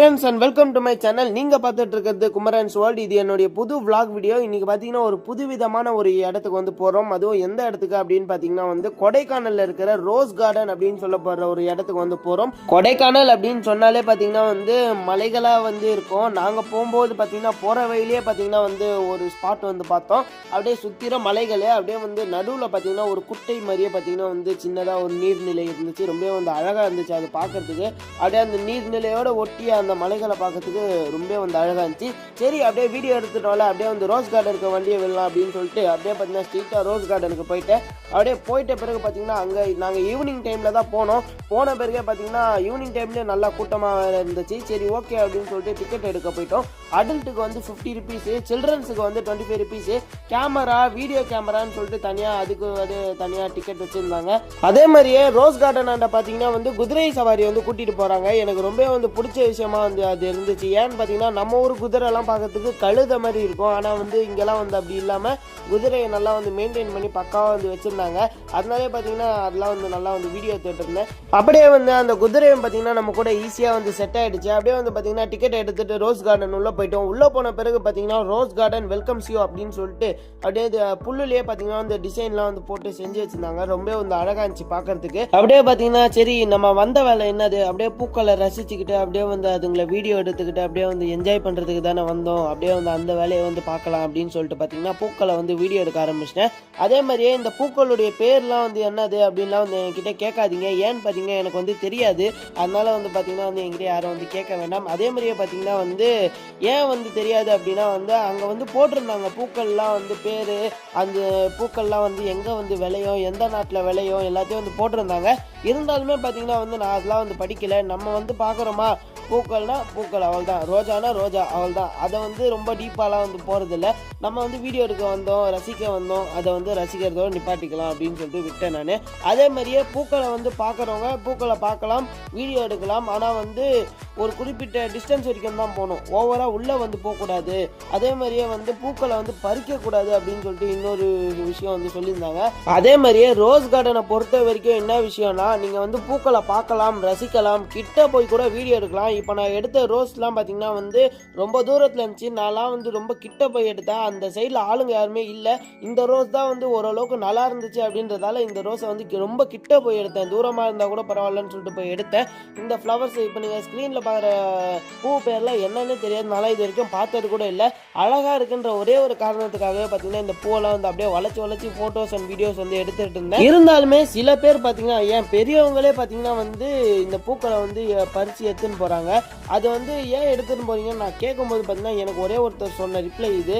Friends and welcome to my channel. நீங்கள் பார்த்துட்டு இருக்கிறது குமரன்ஸ் வேர்ல்டு. இது என்னுடைய புது vlog வீடியோ. இன்றைக்கி பார்த்தீங்கன்னா ஒரு புதுவிதமான ஒரு இடத்துக்கு வந்து போகிறோம். அதுவும் எந்த இடத்துக்கு அப்படின்னு பார்த்தீங்கன்னா வந்து கொடைக்கானலில் இருக்கிற ரோஸ் கார்டன் அப்படின்னு சொல்லப்படுற ஒரு இடத்துக்கு வந்து போகிறோம். கொடைக்கானல் அப்படின்னு சொன்னாலே பார்த்தீங்கன்னா வந்து மலைகளாக வந்து இருக்கும். நாங்கள் போகும்போது பார்த்தீங்கன்னா போகிற வழியிலே பார்த்தீங்கன்னா வந்து ஒரு ஸ்பாட் வந்து பார்த்தோம். அப்படியே சுற்றிற மலைகளே அப்படியே வந்து நடுவில் பார்த்தீங்கன்னா ஒரு குட்டை மாதிரியே பார்த்தீங்கன்னா வந்து சின்னதாக ஒரு நீர்நிலை இருந்துச்சு. ரொம்பவே வந்து அழகாக இருந்துச்சு அது பார்க்கறதுக்கு. அப்படியே அந்த நீர்நிலையோட ஒட்டி அந்த மலைகளை பார்க்கறதுக்கு ரொம்ப வந்து அழகாக இருந்துச்சு. சரி அப்படியே வீடியோ எடுத்துட்டோம்ல, அப்படியே வந்து ரோஸ் கார்டனுக்கு வண்டியை விடலாம் அப்படின்னு சொல்லிட்டு அப்படியே பார்த்தீங்கன்னா ஸ்ட்ரீட்டாக ரோஸ் கார்டனுக்கு போயிட்டு அப்படியே போயிட்ட பிறகு பார்த்தீங்கன்னா அங்கே நாங்கள் ஈவினிங் டைமில் தான் போனோம். போன பிறகு பார்த்தீங்கன்னா ஈவினிங் டைம்லேயே நல்லா கூட்டமாக இருந்துச்சு. சரி ஓகே அப்படின்னு சொல்லிட்டு டிக்கெட் எடுக்க போயிட்டோம். அடல்ட்டுக்கு வந்து 50 ருபீஸு, சில்ட்ரன்ஸுக்கு வந்து 25 ருபீஸு, கேமரா வீடியோ கேமரான்னு சொல்லிட்டு தனியாக அதுக்கு வந்து தனியாக டிக்கெட் வச்சுருந்தாங்க. அதே மாதிரியே ரோஸ் கார்டன் ஆண்ட பார்த்தீங்கன்னா வந்து குதிரை சவாரி வந்து கூட்டிகிட்டு போகிறாங்க. எனக்கு ரொம்ப வந்து பிடிச்ச விஷயமா வந்து அது இருந்துச்சு. ஏன்னு பார்த்தீங்கன்னா நம்ம ஊர் குதிரைலாம் பார்க்கறதுக்கு கழுத மாதிரி இருக்கும். ஆனால் வந்து இங்கெல்லாம் வந்து அப்படி இல்லாமல் குதிரையை நல்லா வந்து மெயின்டைன் பண்ணி பக்காவாக வந்து வச்சுருந்தாங்க. அதனாலே பார்த்தீங்கன்னா அதெல்லாம் வந்து நல்லா வந்து வீடியோ எடுத்துகிட்டு இருந்தேன். அப்படியே வந்து அந்த குதிரையும் பார்த்தீங்கன்னா நம்ம கூட ஈஸியாக வந்து செட் ஆகிடுச்சு. அப்படியே வந்து பார்த்தீங்கன்னா டிக்கெட் எடுத்துகிட்டு ரோஸ் கார்டன் உள்ளே போயிட்டோம். உள்ளே போன பிறகு பார்த்தீங்கன்னா ரோஸ் கார்டன் வெல்கம்ஸ் யூ அப்படின்னு சொல்லிட்டு அப்படியே புல்லுலேயே பார்த்தீங்கன்னா வந்து டிசைன்லாம் வந்து போட்டு செஞ்சு வச்சுருந்தாங்க. ரொம்ப வந்து அழகாக இருந்துச்சு பார்க்கறதுக்கு. அப்படியே பார்த்தீங்கன்னா சரி நம்ம வந்த வேலை என்னது, அப்படியே பூக்களை ரசிச்சுக்கிட்டு அப்படியே வந்து அதுங்களை வீடியோ எடுத்துக்கிட்டு அப்படியே வந்து என்ஜாய் பண்ணுறதுக்கு தானே வந்தோம். அப்படியே வந்து அந்த வேலையை வந்து பார்க்கலாம் அப்படின்னு சொல்லிட்டு பார்த்தீங்கன்னா பூக்களை வந்து வீடியோ எடுக்க ஆரம்பிச்சிட்டேன். அதே மாதிரியே இந்த பூக்களுடைய பேர்லாம் வந்து என்னது அப்படின்லாம் வந்து என்கிட்ட கேட்காதீங்க. ஏன்னு பார்த்தீங்கன்னா எனக்கு வந்து தெரியாது. அதனால வந்து பார்த்தீங்கன்னா வந்து என்கிட்ட யாரும் வந்து கேட்க வேண்டாம். அதே மாதிரியே பார்த்தீங்கன்னா வந்து ஏன் வந்து தெரியாது அப்படின்னா வந்து அங்கே வந்து போட்டிருந்தாங்க பூக்கள்லாம் வந்து பேர், அந்த பூக்கள்லாம் வந்து எங்கே வந்து விளையும், எந்த நாட்டில் விளையும் எல்லாத்தையும் வந்து போட்டிருந்தாங்க. இருந்தாலுமே பார்த்தீங்கன்னா வந்து நான் அதெல்லாம் வந்து படிக்கலை. நம்ம வந்து பார்க்குறோமா பூக்கள்னா பூக்கள் அவள் தான், ரோஜானா ரோஜா அவள் தான். அதை வந்து ரொம்ப டீப்பாலாம் வந்து போகிறதில்ல. நம்ம வந்து வீடியோ எடுக்க வந்தோம், ரசிக்க வந்தோம், அதை வந்து ரசிக்கிறதோட நிப்பாட்டிக்கலாம் அப்படின்னு சொல்லிட்டு விட்டேன் நான். அதே மாதிரியே பூக்களை வந்து பார்க்குறவங்க பூக்களை பார்க்கலாம், வீடியோ எடுக்கலாம். ஆனால் வந்து ஒரு குறிப்பிட்ட டிஸ்டன்ஸ் வரைக்கும் தான் போகணும். ஓவராக உள்ளே வந்து போகக்கூடாது. அதே மாதிரியே வந்து பூக்களை வந்து பறிக்கக்கூடாது அப்படின்னு சொல்லிட்டு இன்னொரு விஷயம் வந்து சொல்லியிருந்தாங்க. அதே மாதிரியே ரோஸ் கார்டனை பொறுத்த வரைக்கும் என்ன விஷயம்னா நீங்கள் வந்து பூக்களை பார்க்கலாம், ரசிக்கலாம், கிட்ட போய் கூட வீடியோ எடுக்கலாம். இப்போ நான் எடுத்த ரோஸ்லாம் பார்த்தீங்கன்னா வந்து ரொம்ப தூரத்தில் இருந்துச்சு. நான்லாம் வந்து ரொம்ப கிட்ட போய் எடுத்தேன். அந்த சைடில் ஆளுங்க யாருமே இல்லை. இந்த ரோஸ் தான் வந்து ஓரளவுக்கு நல்லா இருந்துச்சு அப்படின்றதால இந்த ரோஸை வந்து ரொம்ப கிட்ட போய் எடுத்தேன். தூரமாக இருந்தால் கூட பரவாயில்லன்னு சொல்லிட்டு போய் எடுத்தேன். இந்த ஃப்ளவர்ஸ் இப்போ நீங்கள் ஸ்க்ரீனில் பார்க்குற பூ பேர்லாம் என்னன்னு தெரியாதனால இது வரைக்கும் பார்த்தது கூட இல்லை. அழகாக இருக்குன்ற ஒரே ஒரு காரணத்துக்காகவே பார்த்தீங்கன்னா இந்த பூவெல்லாம் வந்து அப்படியே வளைச்சி ஃபோட்டோஸ் அண்ட் வீடியோஸ் வந்து எடுத்துகிட்டு இருந்தேன். இருந்தாலுமே சில பேர் பார்த்தீங்கன்னா ஏன் பெரியவங்களே பார்த்தீங்கன்னா வந்து இந்த பூக்களை வந்து பறித்து எடுத்துன்னு போகிறாங்க. அது வந்து ஏன் எடுத்துகிட்டு போறீங்கன்னு நான் கேட்கும்போது பார்த்தீங்கன்னா எனக்கு ஒரே ஒருத்தர் சொன்ன ரிப்ளை இது.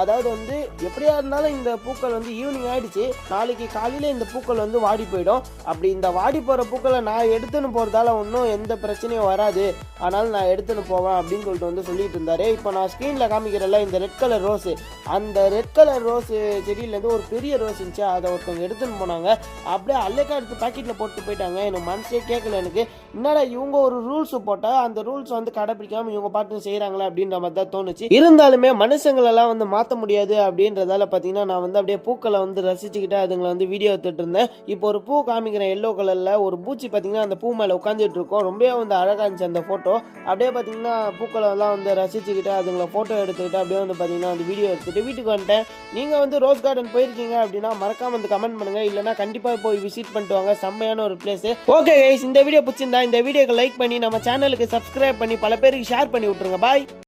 அதாவது வந்து எப்படியா இருந்தாலும் இந்த பூக்கள் வந்து ஈவினிங் ஆகிடுச்சு, நாளைக்கு காலையில் இந்த பூக்கள் வந்து வாடி போயிடும். அப்படி இந்த வாடி போகிற பூக்களை நான் எடுத்துன்னு போகிறதால ஒன்றும் எந்த பிரச்சனையும் வராது, ஆனால் நான் எடுத்துன்னு போவேன் அப்படின்னு சொல்லிட்டு வந்து சொல்லிட்டு இருந்தாரு. இப்போ நான் ஸ்க்ரீனில் காமிக்கிறேன்ல இந்த ரெட் கலர் ரோஸு, அந்த ரெட் கலர் ரோஸு செடியிலேருந்து ஒரு பெரிய ரோஸ் இருந்துச்சு. அதை ஒருத்தவங்க எடுத்துன்னு போனாங்க. அப்படியே அல்லக்கா எடுத்து பாக்கெட்டில் போட்டு போயிட்டாங்க. எனக்கு மனசே கேட்கல. எனக்கு என்னடா இவங்க ஒரு ரூல்ஸ் போட்டால் அந்த ரூல்ஸ் வந்து கடைப்பிடிக்காம இவங்க பாட்டு செய்கிறாங்களே அப்படின்ற மாதிரி தான் தோணுச்சு. இருந்தாலுமே மனுஷங்களெல்லாம் வந்து மாற்ற முடியாது அப்படின்றதால பார்த்தீங்கன்னா நான் வந்து அப்படியே பூக்களை வந்து ரசிச்சுக்கிட்டு அதுங்களை வந்து வீடியோ எடுத்துட்டு இருந்தேன். இப்போ ஒரு பூ காமிக்கிறேன் எல்லோ கலரில். ஒரு பூச்சி பார்த்தீங்கன்னா அந்த பூ மேலே உட்காந்துட்டு இருக்கோம். ரொம்பவே வந்து அழகாக இருந்துச்சு அந்த ஃபோட்டோ. அப்படியே பார்த்தீங்கன்னா பூக்களை எல்லாம் வந்து ரசிச்சுக்கிட்டு அதுங்களை ஃபோட்டோ எடுத்துக்கிட்டு அப்படியே வந்து பார்த்தீங்கன்னா அந்த வீடியோ எடுத்துகிட்டு வீட்டுக்கு வந்துட்டேன். நீங்கள் வந்து ரோஸ் கார்டன் போயிருக்கீங்க அப்படின்னா மறக்காம வந்து கமெண்ட் பண்ணுங்கள். இல்லைனா கண்டிப்பாக போய் விசிட் பண்ணிட்டு வாங்க. செம்மையான ஒரு பிளேஸ். ஓகே கைஸ், இந்த வீடியோ பிடிச்சிருந்தா இந்த வீடியோக்கு லைக் பண்ணி நம்ம சேனலுக்கு சப்ஸ்கிரைப் பண்ணி பல பேருக்கு ஷேர் பண்ணி விட்டுருங்க. பாய்.